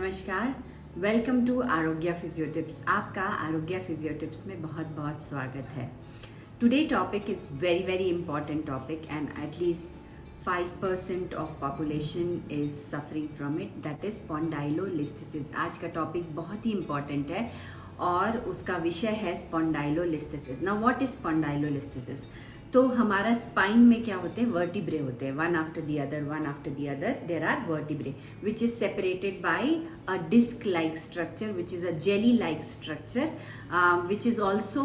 नमस्कार, welcome to आरोग्या फिजियोटिप्स। आपका आरोग्या फिजियोटिप्स में बहुत बहुत स्वागत है। Today topic is very very important topic and at least 5% of population is suffering from it, that is spondylolisthesis. आज का टॉपिक बहुत ही इंपॉर्टेंट है और उसका विषय है spondylolisthesis. Now what is spondylolisthesis? तो हमारा स्पाइन में क्या होते हैं? वर्टिब्रे होते हैं, one after the other there are vertebrae which is separated by a disc like structure which is a jelly like structure which is also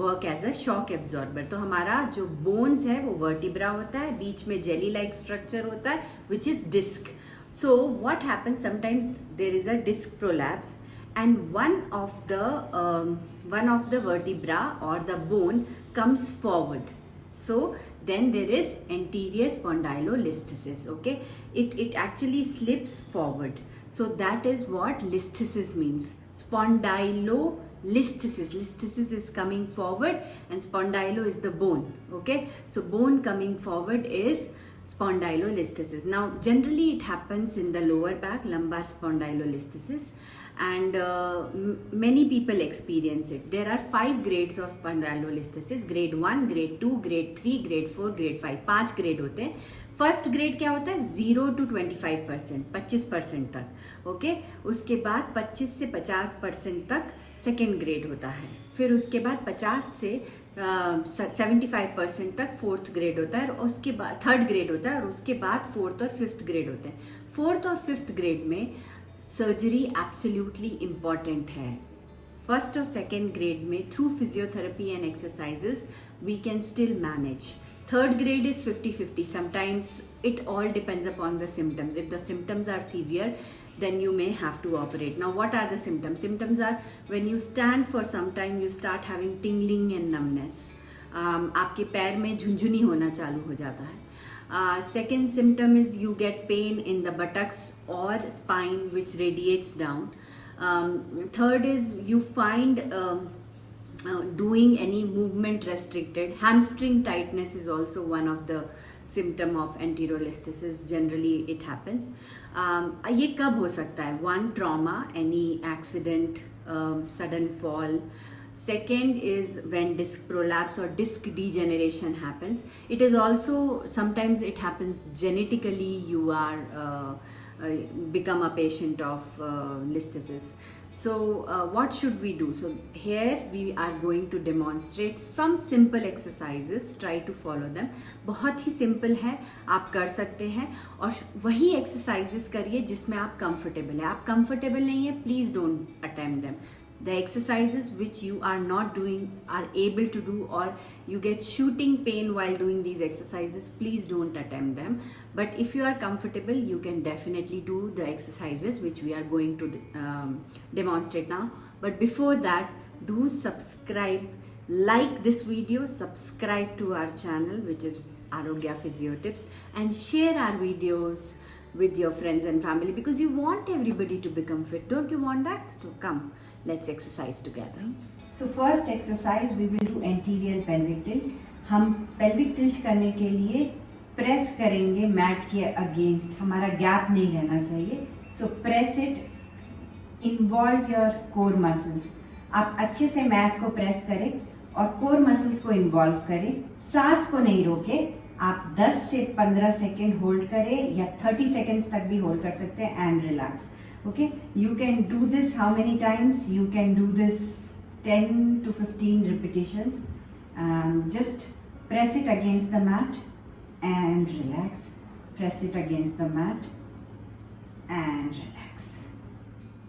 work as a shock absorber. तो हमारा जो bones है वो vertebra होता है, बीच में jelly like structure होता है which is disc. So what happens, sometimes there is a disc prolapse and one of the vertebra or the bone comes forward. So then there is anterior spondylolisthesis. Okay, it actually slips forward. So that is what listhesis means. Spondylolisthesis. Listhesis is coming forward and spondylo is the bone. Okay, so bone coming forward is spondylolisthesis. Now generally it happens in the lower back, lumbar spondylolisthesis, and many people experience it. There are 5 grades of spondylolisthesis: grade 1, grade 2, grade 3, grade 4, grade 5. 5 grade होते हैं। First grade क्या होता है? 0 to 25%, 25% तक। Okay, उसके बाद 25 से 50% तक सेकेंड ग्रेड होता है। फिर उसके बाद 50 से 75% तक फोर्थ ग्रेड होता है, और उसके बाद थर्ड ग्रेड होता है, और उसके बाद फोर्थ और फिफ्थ ग्रेड होते हैं। फोर्थ और फिफ्थ ग्रेड में सर्जरी एब्सोल्युटली इम्पॉर्टेंट है। फर्स्ट और सेकेंड ग्रेड में through physiotherapy and exercises we can still manage. Third grade is 50-50. Sometimes it all depends upon the symptoms. If the symptoms are severe, then you may have to operate. Now, what are the symptoms? Symptoms are when you stand for some time, you start having tingling and numbness. आपके पैर में झुंझुनी होना चालू हो जाता है। Second symptom is you get pain in the buttocks or spine which radiates down. Third is you find doing any movement restricted. Hamstring tightness is also one of the symptom of anterior-listhesis. Generally it happens. ये कब हो सकता है? One, trauma, any accident, sudden fall. Second is when disc prolapse or disc degeneration happens. It is also, sometimes it happens genetically. You are become a patient of listhesis. So what should we do? So here we are going to demonstrate some simple exercises. Try to follow them. बहुत ही simple है, आप कर सकते हैं, और वही exercises करिए जिसमें आप comfortable है। आप comfortable नहीं है, please don't attempt them. The exercises which you are not doing, are able to do, or you get shooting pain while doing these exercises, please don't attempt them. But if you are comfortable, you can definitely do the exercises which we are going to demonstrate now. But before that, do subscribe, like this video, subscribe to our channel which is Arogya PhysioTips, and share our videos with your friends and family, because you want everybody to become fit. Don't you want that? So come, let's exercise together. So first exercise we will do anterior pelvic tilt. हम pelvic tilt करने के लिए press करेंगे mat के against, हमारा gap नहीं रहना चाहिए। So press it, involve your core muscles. आप अच्छे से मैट को प्रेस करें और कोर मसल्स को इन्वॉल्व करें। सांस को नहीं रोके, आप 10 से 15 सेकेंड होल्ड करें या 30 सेकेंड्स तक भी होल्ड कर सकते हैं and relax. Okay, you can do this how many times? You can do this 10 to 15 repetitions. Just press it against the mat and relax. Press it against the mat and relax.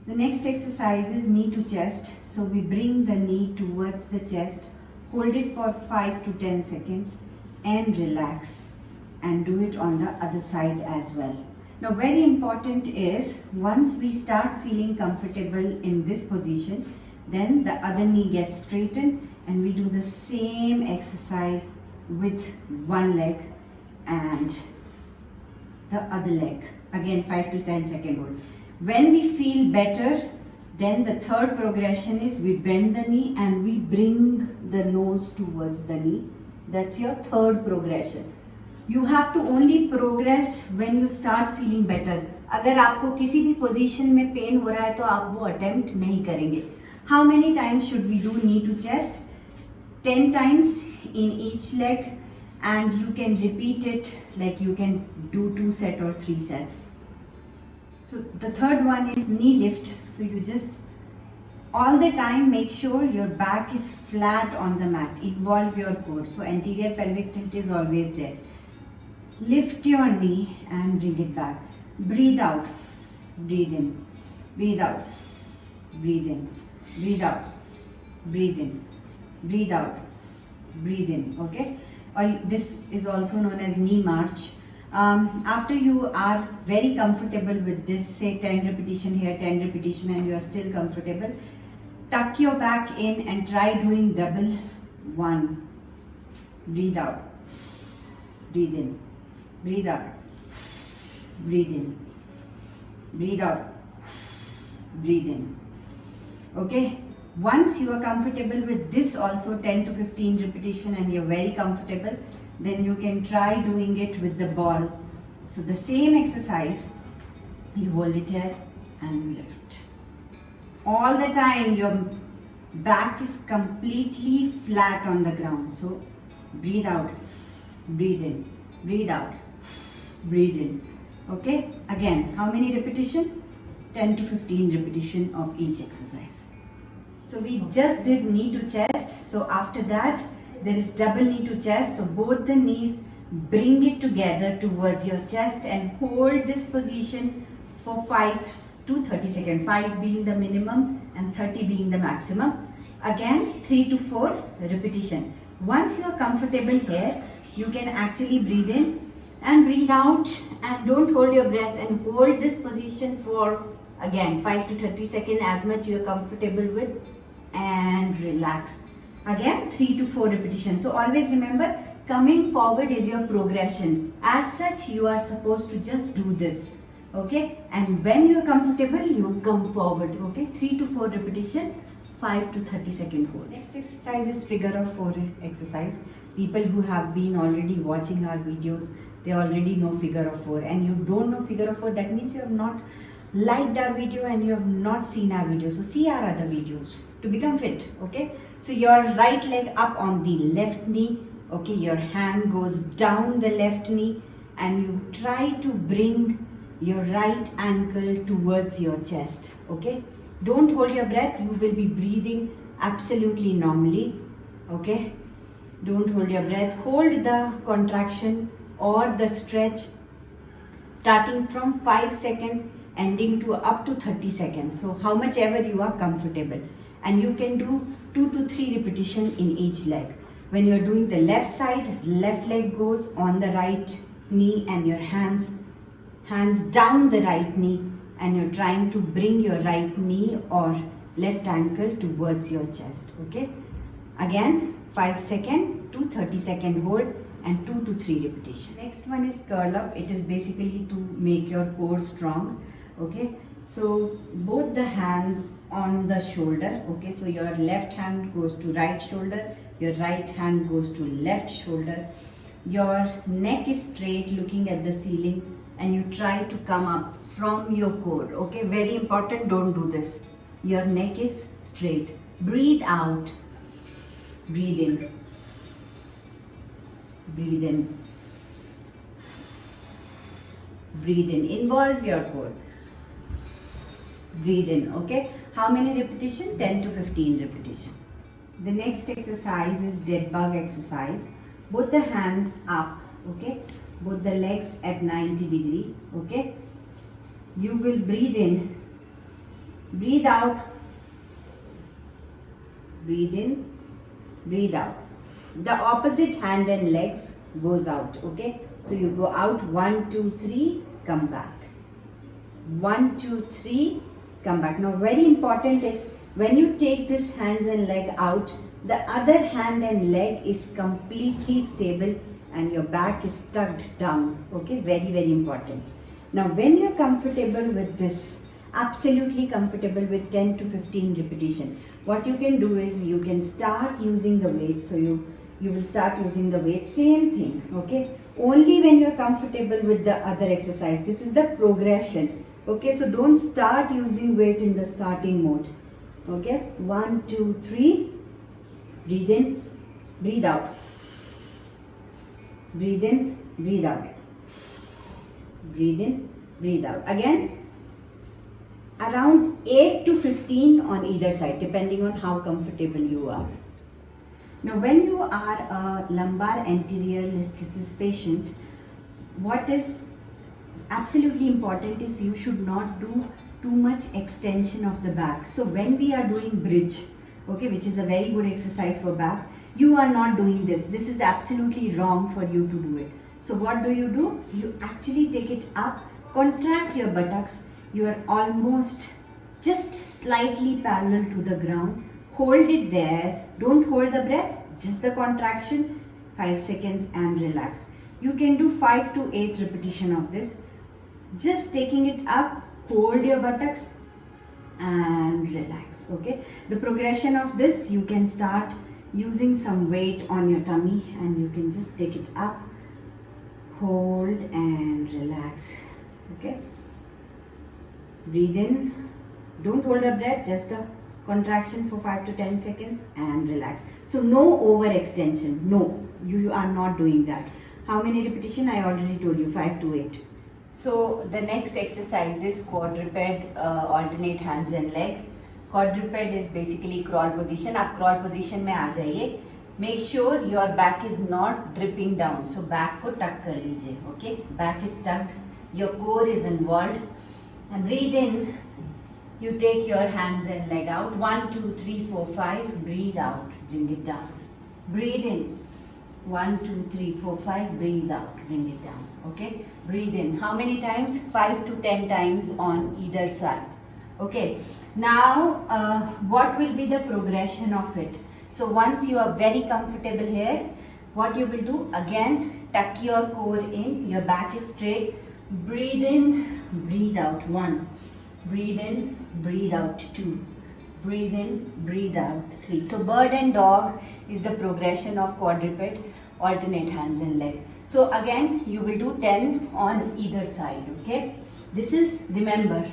The next exercise is knee to chest. So we bring the knee towards the chest, hold it for 5 to 10 seconds and relax, and do it on the other side as well. Now very important is, once we start feeling comfortable in this position, then the other knee gets straightened and we do the same exercise with one leg and the other leg. Again 5 to 10 second hold. When we feel better, then the third progression is we bend the knee and we bring the nose towards the knee. That's your third progression. You have to only progress when you start feeling better. अगर आपको किसी भी position में pen हो रहा है तो आप वो अटेम्प्ट नहीं करेंगे. How many times should we do knee to chest? 10 times in each leg, and you can repeat it like you can do 2 sets or 3 sets. So the third one is knee lift. So you just all the time make sure your back is flat on the mat. Involve your core. So anterior pelvic tilt is always there. Lift your knee and bring it back. Breathe out, breathe in, breathe out, breathe in, breathe out, breathe in, breathe out, breathe in. Okay, or this is also known as knee march. After you are very comfortable with this, say 10 repetition here, 10 repetition, and you are still comfortable, tuck your back in and try doing double. 1, breathe out, breathe in, breathe out, breathe in, breathe out, breathe in. Okay, once you are comfortable with this also 10 to 15 repetition and you're very comfortable, then you can try doing it with the ball. So the same exercise, you hold it here and lift. All the time your back is completely flat on the ground. So breathe out, breathe in, breathe out, breathe in. Okay, again, how many repetition? 10 to 15 repetition of each exercise. So we just did knee to chest. So after that, there is double knee to chest. So both the knees, bring it together towards your chest and hold this position for 5 to 30 seconds. 5 being the minimum and 30 being the maximum. Again, 3 to 4 repetition. Once you are comfortable here, you can actually breathe in and breathe out, and don't hold your breath, and hold this position for again 5 to 30 seconds, as much you are comfortable with, and relax. Again 3 to 4 repetitions. So always remember, coming forward is your progression. As such, you are supposed to just do this. Okay, and when you are comfortable, you come forward. Okay, 3 to 4 repetition, 5 to 30 second hold. Next exercise is figure of 4 exercise. People who have been already watching our videos, they already know figure of 4, and you don't know figure of 4, that means you have not liked our video and you have not seen our video. So see our other videos to become fit. Okay, so your right leg up on the left knee. Okay, your hand goes down the left knee and you try to bring your right ankle towards your chest. Okay, don't hold your breath, you will be breathing absolutely normally. Okay, don't hold your breath, hold the contraction or the stretch starting from 5 seconds ending to up to 30 seconds. So how much ever you are comfortable, and you can do 2 to 3 repetition in each leg. When you are doing the left side, left leg goes on the right knee and your hands down the right knee, and you're trying to bring your right knee or left ankle towards your chest. Okay, again 5 second to 30 second hold and 2 to 3 repetition. Next one is curl up. It is basically to make your core strong. Okay, so both the hands on the shoulder. Okay, so your left hand goes to right shoulder, your right hand goes to left shoulder. Your neck is straight looking at the ceiling, and you try to come up from your core. Okay, very important, don't do this. Your neck is straight. Breathe out, breathe in, breathe in, breathe in. Involve your core. Breathe in. Okay, how many repetition? 10 to 15 repetition. The next exercise is dead bug exercise. Both the hands up. Okay, both the legs at 90 degree. Okay, you will breathe in, breathe out, breathe in, breathe out. The opposite hand and legs goes out. Okay, so you go out 1 2 3, come back, 1 2 3, come back. Now very important is, when you take this hands and leg out, the other hand and leg is completely stable and your back is tucked down. Okay, very very important. Now when you're comfortable with this, absolutely comfortable with 10 to 15 repetition, what you can do is you can start using the weight. So you will start using the weight, same thing. Okay, only when you're comfortable with the other exercise. This is the progression. Okay, so don't start using weight in the starting mode. Okay, 1, 2, 3. Breathe in, breathe out. Breathe in, breathe out. Breathe in, breathe out. Again, around 8 to 15 on either side, depending on how comfortable you are. Now, when you are a lumbar anterior listhesis patient, what is absolutely important is you should not do too much extension of the back. So when we are doing bridge, okay, which is a very good exercise for back, you are not doing this. This is absolutely wrong for you to do it. So what do? You actually take it up, contract your buttocks. You are almost just slightly parallel to the ground. Hold it there. Don't hold the breath, just the contraction. 5 seconds and relax. You can do 5 to 8 repetition of this. Just taking it up, hold your buttocks and relax. Okay, the progression of this, you can start using some weight on your tummy and you can just take it up, hold and relax. Okay, breathe in, don't hold the breath, just the contraction for 5 to 10 seconds and relax. So no overextension, no, you are not doing that. How many repetition? I already told you, 5 to 8. So the next exercise is quadruped, alternate hands and leg. Quadruped is basically crawl position. आप crawl position में आ जाइए. Make sure your back is not dripping down. So back को tuck कर लीजिए. Okay, back is tucked. Your core is involved. And breathe in. You take your hands and leg out. 1, 2, 3, 4, 5. Breathe out. Bring it down. Breathe in. 1, 2, 3, 4, 5. Breathe out. Bring it down. Okay. Breathe in. How many times? 5 to 10 times on either side. Okay. Now, what will be the progression of it? So once you are very comfortable here, what you will do? Again, tuck your core in. Your back is straight. Breathe in. Breathe out. 1. Breathe in. Breathe out. 2. Breathe in. Breathe out. 3. So bird and dog is the progression of quadruped, alternate hands and leg. So again, you will do 10 on either side. Okay. This is, remember,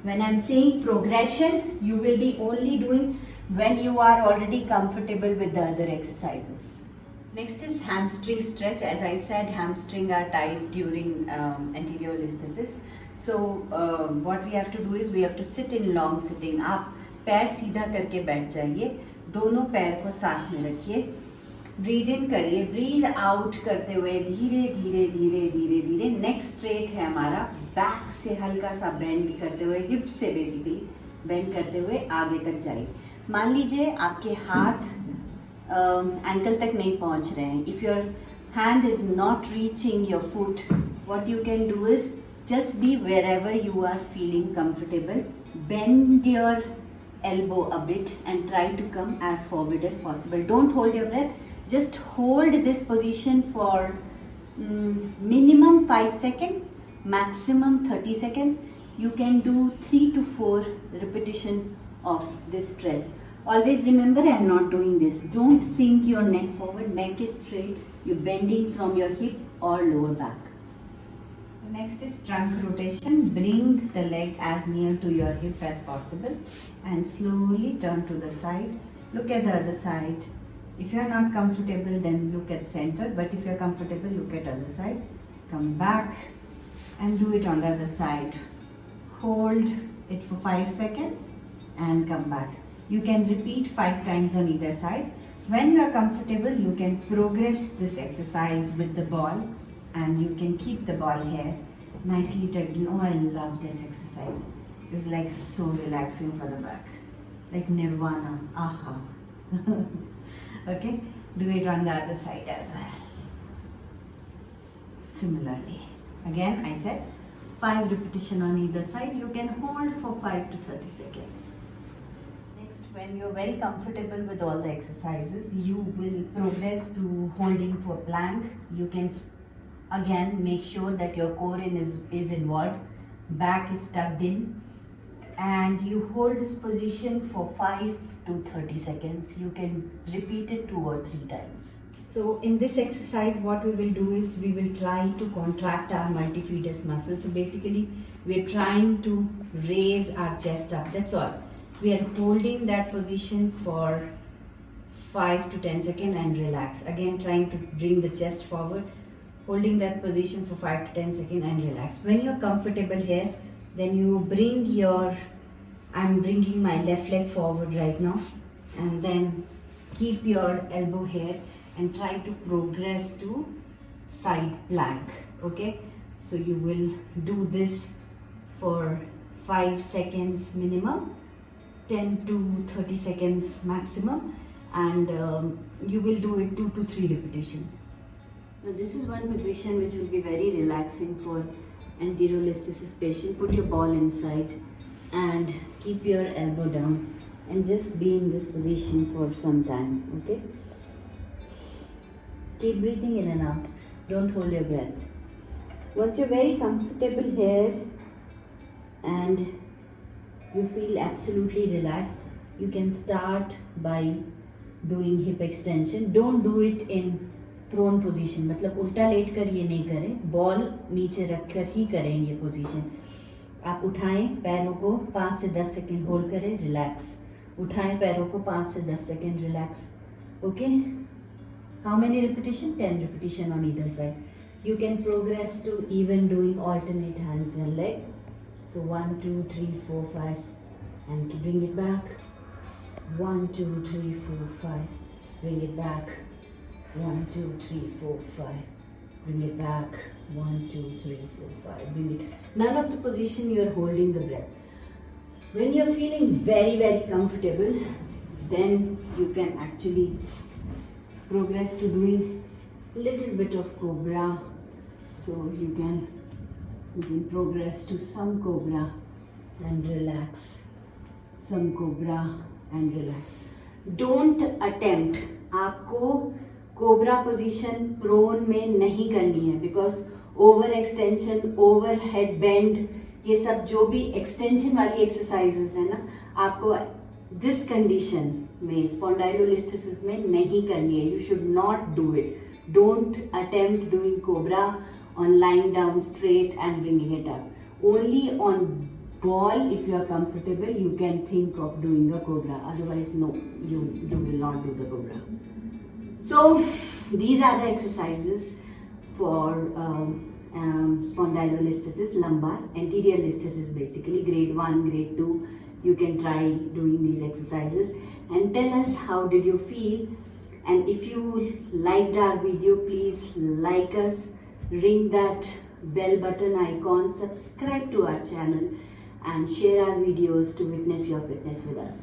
when I'm saying progression, you will be only doing when you are already comfortable with the other exercises. Next is hamstring stretch. As I said, hamstring are tight during anterior listhesis. So what we have to do is we have to sit in long sitting. आप पैर सीधा करके बैठ जाइए, दोनों पैर को साथ में रखिए, ब्रीद इन करिए, ब्रीद आउट करते हुए धीरे धीरे धीरे धीरे धीरे नेक स्ट्रेट है हमारा, बैक से हल्का सा बेंड करते हुए, हिप से बेसिकली बेंड करते हुए आगे तक जाइए. मान लीजिए आपके हाथ एंकल तक नहीं पहुंच रहे हैं. If your hand is not reaching your foot, what you can do is just be wherever you are feeling comfortable. Bend your elbow a bit and try to come as forward as possible. Don't hold your breath. Just hold this position for minimum 5 seconds, maximum 30 seconds. You can do 3 to 4 repetition of this stretch. Always remember, I am not doing this. Don't sink your neck forward. Neck is straight. You're bending from your hip or lower back. Next is trunk rotation. Bring the leg as near to your hip as possible and slowly turn to the side. Look at the other side. If you are not comfortable, then look at center, but if you are comfortable, look at other side. Come back and do it on the other side. Hold it for 5 seconds and come back. You can repeat 5 times on either side. When you are comfortable, you can progress this exercise with the ball. And you can keep the ball here nicely tucked in. Oh, I love this exercise. It's like so relaxing for the back, like nirvana. Aha. Okay, do it on the other side as well. Similarly, again I said 5 repetition on either side. You can hold for 5 to 30 seconds. Next, when you're very comfortable with all the exercises, you will progress to holding for plank. You can again make sure that your core is involved, back is tucked in, and you hold this position for 5 to 30 seconds. You can repeat it 2 or 3 times. So in this exercise, what we will do is we will try to contract our multifidus muscle. So basically, we're trying to raise our chest up. That's all. We are holding that position for 5 to 10 seconds and relax. Again, trying to bring the chest forward, holding that position for 5 to 10 seconds and relax. When you're comfortable here, then you bring your, I'm bringing my left leg forward right now, and then keep your elbow here and try to progress to side plank. Okay, so you will do this for 5 seconds minimum, 10 to 30 seconds maximum, and you will do it 2 to 3 repetitions. Now this is one position which will be very relaxing for anterior listhesis patient. Put your ball inside and keep your elbow down and just be in this position for some time. Okay, keep breathing in and out, don't hold your breath. Once you're very comfortable here and you feel absolutely relaxed, you can start by doing hip extension. Don't do it in prone position, मतलब उल्टा late कर ये नहीं करें, ball नीचे रखकर ही करें ये पोजीशन. आप उठाएं पैरों को 5 से 10 सेकंड होल्ड करें, रिलैक्स. उठाएं पैरों को 5 से 10 second, relax. Okay, how many repetition? 10 repetition on either side. You can progress to even doing alternate hands and leg. So 1 2 3 4 5 and bring it back. 1 2 3 4 5, bring it back. 1 2 3 4 5, bring it back. 1 2 3 4 5, bring it. None of the position you are holding the breath. When you are feeling very comfortable, then you can actually progress to doing little bit of Cobra. So you can progress to some Cobra and relax, some Cobra and relax. Don't attempt, आपको cobra position prone में नहीं करनी है, because over extension, over head bend, ये सब जो भी extension वाली एक्सरसाइजेस है ना, आपको दिस कंडीशन में स्पॉन्डाइलोलिस्थेसिस में नहीं करनी है. You should not do it. Don't attempt doing cobra on lying down straight and bringing it up. Only on ball, if you are comfortable, you can think of doing a Cobra. Otherwise, no, you will not do the Cobra. So these are the exercises for spondylolisthesis, lumbar, anterior listhesis, basically grade 1, grade 2. You can try doing these exercises and tell us how did you feel. And if you liked our video, please like us. Ring that bell button icon, subscribe to our channel and share our videos to witness your fitness with us.